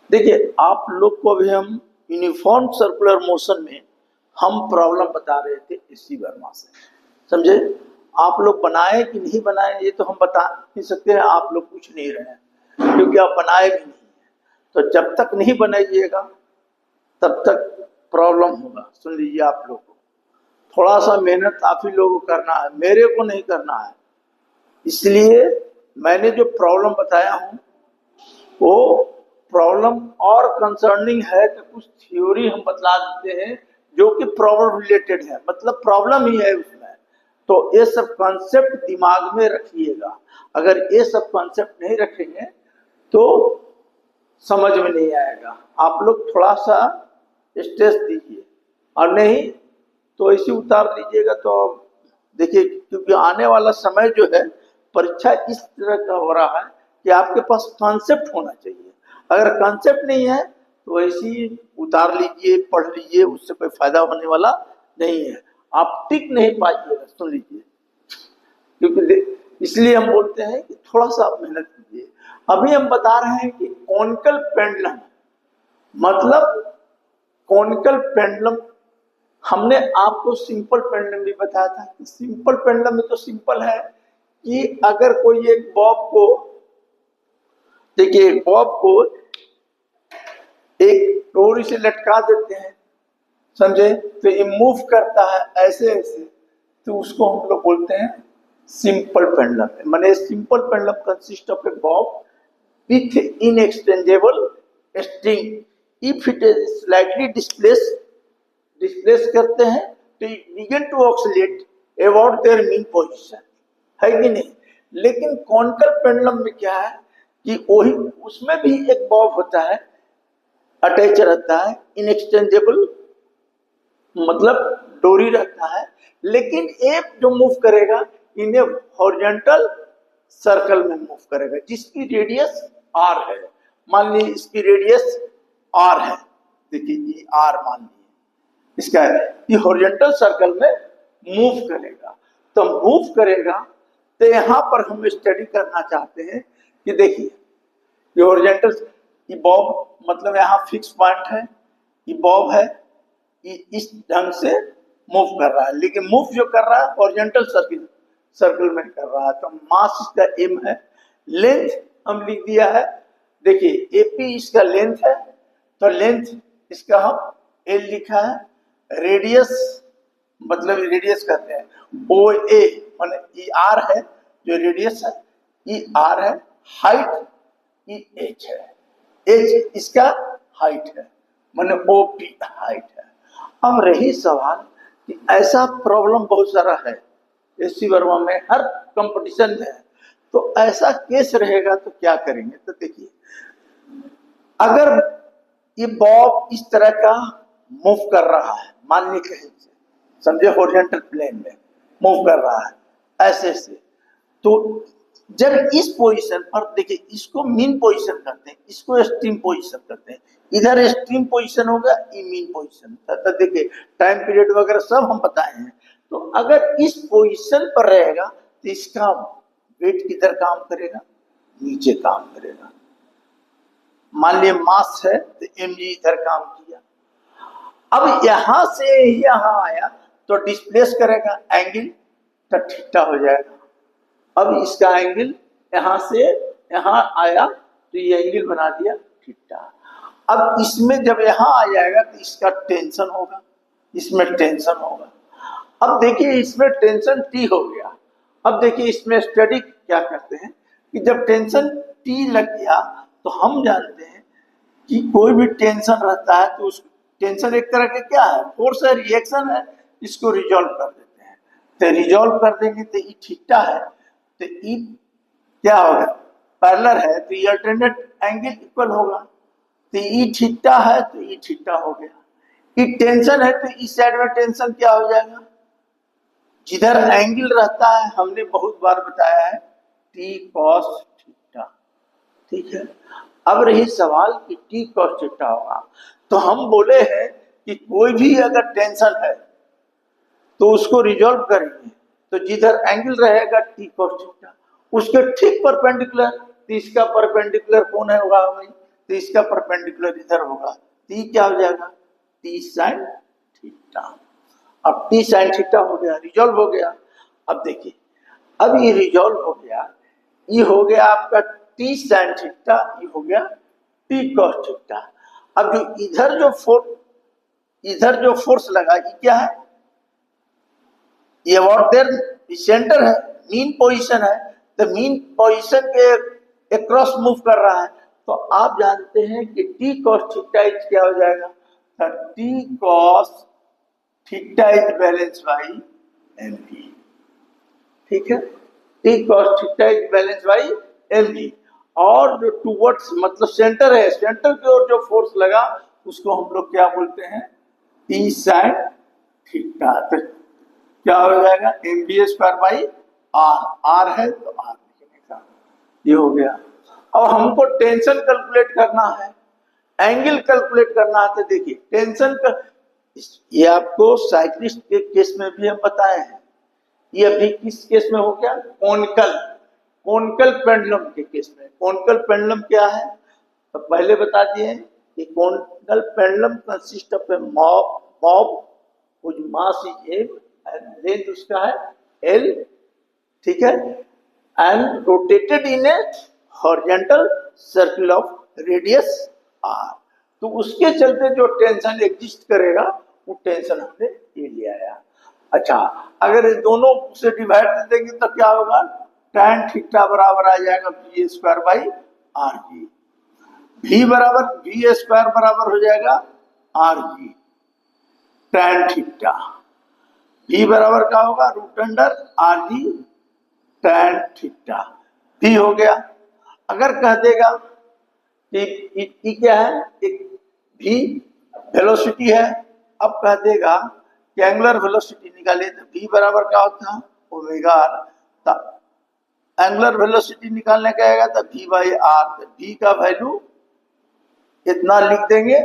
देखिए, आप लोग को अभी हम यूनिफॉर्म सर्कुलर मोशन में हम प्रॉब्लम बता रहे थे इसी वर्मा से, समझे। आप लोग बनाए कि नहीं बनाए ये तो हम बता नहीं सकते हैं, आप लोग पूछ नहीं रहे हैं क्योंकि आप बनाए भी नहीं है। तो जब तक नहीं बनाइएगा तब तक प्रॉब्लम होगा। सुन लीजिए, आप लोग को थोड़ा सा मेहनत आप ही लोगों को करना है, मेरे को नहीं करना है। इसलिए मैंने जो प्रॉब्लम बताया हूं वो प्रॉब्लम और कंसर्निंग है कि कुछ थ्योरी हम बतला देते हैं जो कि प्रॉब्लम रिलेटेड है, मतलब प्रॉब्लम ही है उसमें। तो ये सब कॉन्सेप्ट दिमाग में रखिएगा। अगर ये सब कॉन्सेप्ट नहीं रखेंगे तो समझ में नहीं आएगा। आप लोग थोड़ा सा स्ट्रेस दीजिए, और नहीं तो ऐसे उतार दीजिएगा। तो देखिए, क्योंकि आने वाला समय जो है परीक्षा इस तरह का हो रहा है कि आपके पास कॉन्सेप्ट होना चाहिए। अगर कॉन्सेप्ट नहीं है तो ऐसे ही उतार लीजिए, पढ़ लीजिए, उससे कोई फायदा होने वाला नहीं है। आप टिक नहीं पाइएगा। सुन लीजिए, क्योंकि इसलिए हम बोलते हैं कि थोड़ा सा आप मेहनत कीजिए। अभी हम बता रहे हैं कि कॉनिकल पेंडुलम, मतलब कॉनिकल पेंडुलम हमने आपको सिंपल पेंडुलम भी बताया था कि सिंपल पेंडुलम में तो सिंपल है कि अगर कोई एक बॉब को, देखिए, एक बॉब को एक डोरी से लटका देते हैं, समझे, तो ये मूव करता है ऐसे ऐसे, तो उसको हम लोग बोलते हैं सिंपल पेंडुलम। माने simple pendulum consist of a bob with inextensible string. If it is slightly displace करते हैं तो begin to oscillate about their mean position, है कि नहीं। लेकिन कॉनिकल पेंडुलम में क्या है कि वही उसमें भी एक बॉब होता है, अटैच रहता है, इनएक्सचेंजेबल मतलब डोरी रहता है, लेकिन एक जो मूव करेगा इन्हें हॉरिजॉन्टल सर्कल में मूव करेगा जिसकी रेडियस आर है। मान लीजिए इसकी रेडियस आर है, देखिए ये आर मान लीजिए इसका है, ये हॉरिजॉन्टल सर्कल में मूव करेगा। तो मूव करेगा तो यहां पर हम स्टडी करना चाहते हैं कि देखिए ये हॉरिजॉन्टल, ये बॉब मतलब यहाँ फिक्स पॉइंट है, ये बॉब है, ये इस ढंग से मूव कर रहा है, लेकिन मूव जो कर रहा है हॉरिजॉन्टल सर्कल में कर रहा है। तो मास इसका एम है, लेंथ हम लिख दिया है, देखिए एपी इसका लेंथ है, तो लेंथ इसका हम एल लिखा है। रेडियस मतलब रेडियस कहते हैं ओ ए, माने ई आर है जो रेडियस है, ई आर है। हाइट ई एच है, एच इसका हाइट है, माने ओ पी हाइट है। अब रही सवाल कि ऐसा प्रॉब्लम बहुत सारा है एससी वर्मा में, हर कंपटीशन में है, तो ऐसा केस रहेगा तो क्या करेंगे। तो देखिए, अगर ये बॉब इस तरह का मूव कर रहा है, मान लीजिए कहीं से, समझे हॉरिजॉन्टल प्लेन में मूव कर रहा है ऐसे से, तो जब इस पोजीशन पर, देखिए इसको मीन पोजीशन करते हैं, इसको एक्सट्रीम पोजीशन करते हैं, इधर एक्सट्रीम पोजीशन होगा, ये मीन पोजीशन। तो देखिए टाइम पीरियड वगैरह सब हम बताए हैं। तो अगर इस पोजीशन पर रहेगा तो इसका वेट किधर काम करेगा, नीचे काम करेगा। मान लिया मास है तो mg इधर काम किया, अब यहां से यहां आया तो डिस्प्लेस करेगा एंगल, तो थीटा हो जाएगा। अब इसका एंगल यहां से यहां आया तो ये एंगल बना दिया थीटा। अब इसमें जब यहां आ जाएगा तो इसका टेंशन होगा, इसमें टेंशन होगा। अब देखिए इसमें टेंशन टी हो गया। अब देखिए इसमें स्टडी क्या करते हैं कि जब टेंशन टी लग गया तो हम जानते हैं कि कोई भी टेंशन रहता है तो उस टेंशन एक तरह के क्या है, फोर्स है, रिएक्शन है, इसको रिजॉल्व कर देते हैं। तो रिजॉल्व कर देंगे तो ई थीटा है, तो ई क्या होगा, पैरेलल है तो ये अल्टरनेट एंगल इक्वल होगा, तो ई थीटा है तो ई थीटा हो गया। ई टेंशन है तो इस साइड में टेंशन क्या हो जाएगा, जिधर एंगल रहता है हमने बहुत बार बताया है टी कॉस थीटा, ठीक है। अब रही सवाल कि टी कॉस थीटा होगा, तो हम बोले हैं कि कोई भी अगर टेंशन है तो उसको रिजॉल्व करेंगे, तो जिधर एंगल रहेगा टी कॉस थीटा उसके ठीक परपेंडिकुलर, तो इसका परपेंडिकुलर कौन है होगा भाई, तो इसका परपेंडिकुलर इधर होगा, तो ये क्या हो जाएगा, टी साइन थीटा। अब टी साइन थीटा हो गया, रिजॉल्व हो गया। अब देखिए, अब ये रिजॉल्व हो गया, ये हो गया आपका टी साइन थीटा, ये हो गया टी कॉस थीटा। अब जो इधर जो फोर्स लगा, ये क्या है, ये अबाउट देयर सेंटर है, मीन पोजीशन है, तो मीन पोजीशन के अक्रॉस मूव कर रहा है। तो आप जानते हैं कि टी कॉस थीटा इज क्या हो जाएगा, T cos theta is balance by M G. ठीक है, T cos theta is balance by M G. और जो टूवर्ड्स मतलब सेंटर है, सेंटर की ओर जो फोर्स लगा उसको हम लोग क्या बोलते हैं, टी साइन थीटा। तो क्या हो जाएगा, M B square by R, R है तो आर लिखने का, ये हो गया। अब हमको टेंशन कैलकुलेट करना है, एंगल कैलकुलेट करना है। तो देखिए टेंशन का, ये आपको साइक्लिस्ट के केस में भी हम बताए हैं, ये अभी किस केस में हो गया, कोनिकल पेंडुलम के केस में। कोनिकल पेंडुलम क्या है, तो पहले बता दिए कि conical pendulum consist of a bob which mass is M and length उसका है एल, ठीक है, and rotated in a horizontal circle of radius R. तो उसके चलते जो टेंशन एग्जिस्ट करेगा वो टेंशन हमने ये लिया है। अच्छा, अगर इस दोनों से डिवाइड कर देंगे तो क्या होगा, tan थीटा बराबर आ जाएगा V square by R G. V square बराबर हो जाएगा R G tan theta. V बराबर क्या होगा, root under R G tan theta. V हो गया। अगर कह देगा कि क्या है, एक वी वेलोसिटी है, अब कह देगा कि एंगुलर वेलोसिटी निकाले, तो वी बराबर क्या होता है, ओमेगा आर। एंगुलर वेलोसिटी निकालने का आएगा तो वी बाई आर, वी का वैल्यू इतना लिख देंगे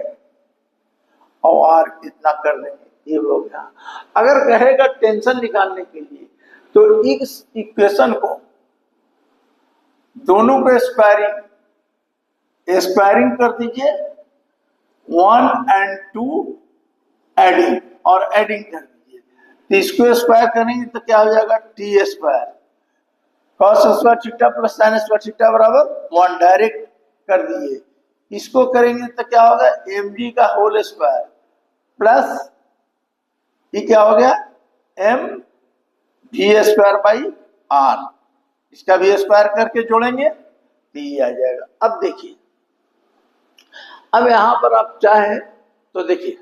और आर इतना कर देंगे, ये हो गया। अगर कहेगा टेंशन निकालने के लिए तो इस इक्वेशन को दोनों को स्क्वायरिंग कर दीजिए, 1 और 2 एडिंग और एडिंग कर दीजिए, तो इसको स्क्वायर करेंगे तो क्या हो जाएगा, T square cos square theta plus sine square theta बराबर 1, डायरेक्ट कर दिए। इसको करेंगे तो क्या होगा, एम जी का होल स्क्वायर प्लस ये क्या हो गया, M V square by R, इसका भी स्क्वायर करके जोड़ेंगे तो ये आ जाएगा। अब देखिए, अब यहां पर आप चाहें तो देखिए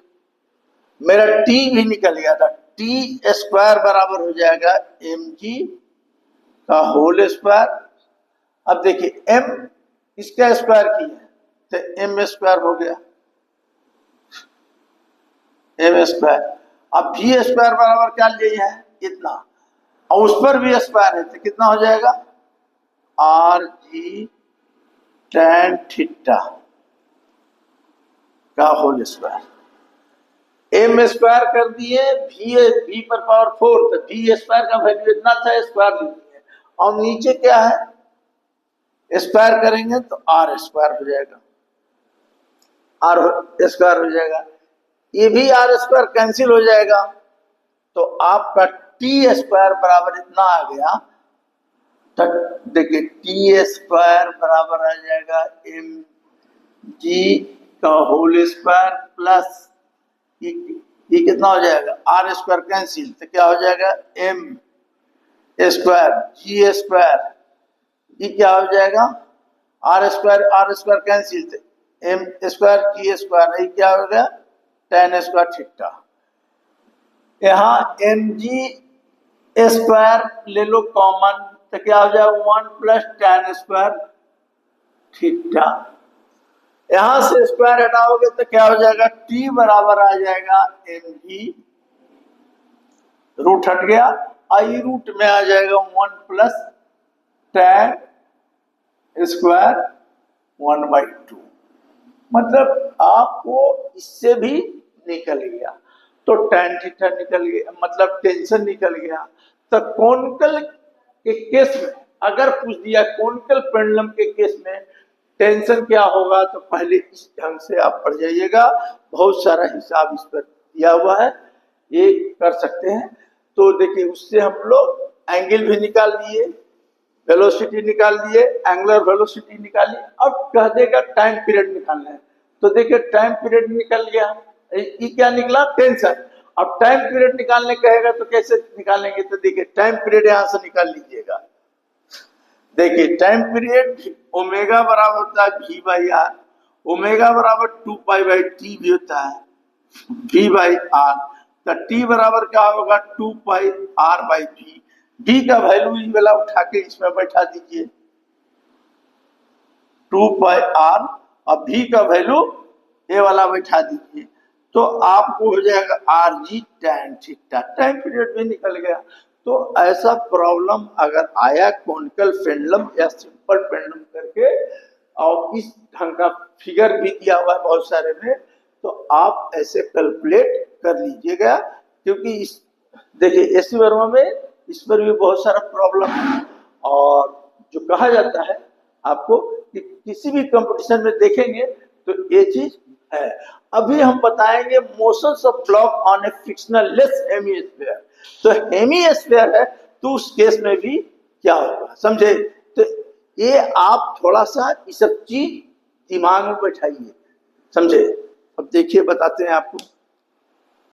मेरा टी भी निकल गया था, टी स्क्वायर बराबर हो जाएगा एम जी का होल स्क्वायर। अब देखिए एम इसका स्क्वायर की है तो एम स्क्वायर हो गया, एम स्क्वायर। अब वी स्क्वायर बराबर क्या लिए है, इतना, और उस पर भी स्क्वायर है तो कितना हो जाएगा, आर जी tan थीटा का होल स्क्वायर। एम स्क्वायर कर दिए, वी पर पावर 4, तो वी स्क्वायर का वैल्यू इतना था, स्क्वायर लिख दिए। और नीचे क्या है, स्क्वायर करेंगे तो आर स्क्वायर हो जाएगा, आर स्क्वायर हो जाएगा। ये भी आर स्क्वायर कैंसिल हो जाएगा, तो आपका टी स्क्वायर बराबर इतना आ गया। तो देखिए टी स्क्वायर बराबर आ जाएगा एम जी का होल स्क्वायर प्लस ये कितना हो जाएगा, आर स्क्वायर कैंसिल, तो क्या हो जाएगा, एम स्क्वायर जी स्क्वायर, ये क्या हो जाएगा, आर स्क्वायर कैंसिल, तो एम स्क्वायर जी स्क्वायर, ये क्या हो गया, tan स्क्वायर थीटा। यहाँ एम जी स्क्वायर ले लो कॉमन, तो क्या हो जाएगा 1 प्लस tan स्क्वायर थीटा। यहां से स्क्वायर हटाओगे तो क्या हो जाएगा, टी बराबर आ जाएगा एम जी, रूट हट गया, आई रूट में आ जाएगा 1 प्लस tan स्क्वायर 1/2। मतलब आपको इससे भी निकल गया, तो tan थीटा निकल गया, मतलब टेंशन निकल गया। तो कोनिकल के केस में अगर पूछ दिया, कोनिकल पेंडुलम के केस में टेंशन क्या होगा, तो पहले इस ढंग से आप पढ़ जाइएगा, बहुत सारा हिसाब इस पर दिया हुआ है, ये कर सकते हैं। तो देखिए उससे हम लोग एंगल भी निकाल लिए, वेलोसिटी निकाल लिए, एंगुलर वेलोसिटी निकाली, अब कह देगा टाइम पीरियड निकालना है, तो देखिए टाइम पीरियड निकल गया, ये क्या निकला, टेंशन। अब टाइम पीरियड निकालने कहेगा तो कैसे निकालेंगे, तो देखिए टाइम पीरियड यहां से निकाल लीजिएगा। देखिए टाइम पीरियड ओमेगा बराबर होता है v बाई आर, ओमेगा बराबर 2 पाई/t भी होता है, v बाई आर, तो t बराबर क्या होगा 2 पाई/r/v। d का वैल्यू ये वाला उठा के इसमें बैठा दीजिए 2 पाई/r, और v का वैल्यू ये वाला बैठा दीजिए, तो आपको हो जाएगा rg tan theta, time period भी निकल गया। तो ऐसा प्रॉब्लम अगर आया कॉनिकल पेंडुलम या सिंपल पेंडुलम करके, और इस ढंग का फिगर भी दिया हुआ है बहुत सारे में, तो आप ऐसे कैलकुलेट कर लीजिएगा, क्योंकि इस देखिए एससी वर्मा में इस पर भी बहुत सारा प्रॉब्लम है। और जो कहा जाता है आपको कि किसी भी कंपटीशन में देखेंगे तो ये चीज है। अभी हम बताएंगे motions of block on A frictional less hemisphere. तो हेमीस्फीयर है तो उस केस में भी क्या होगा, समझे। तो ये आप थोड़ा सा ये सब चीज दिमाग में बैठाइए, समझे। अब देखिए बताते हैं आपको।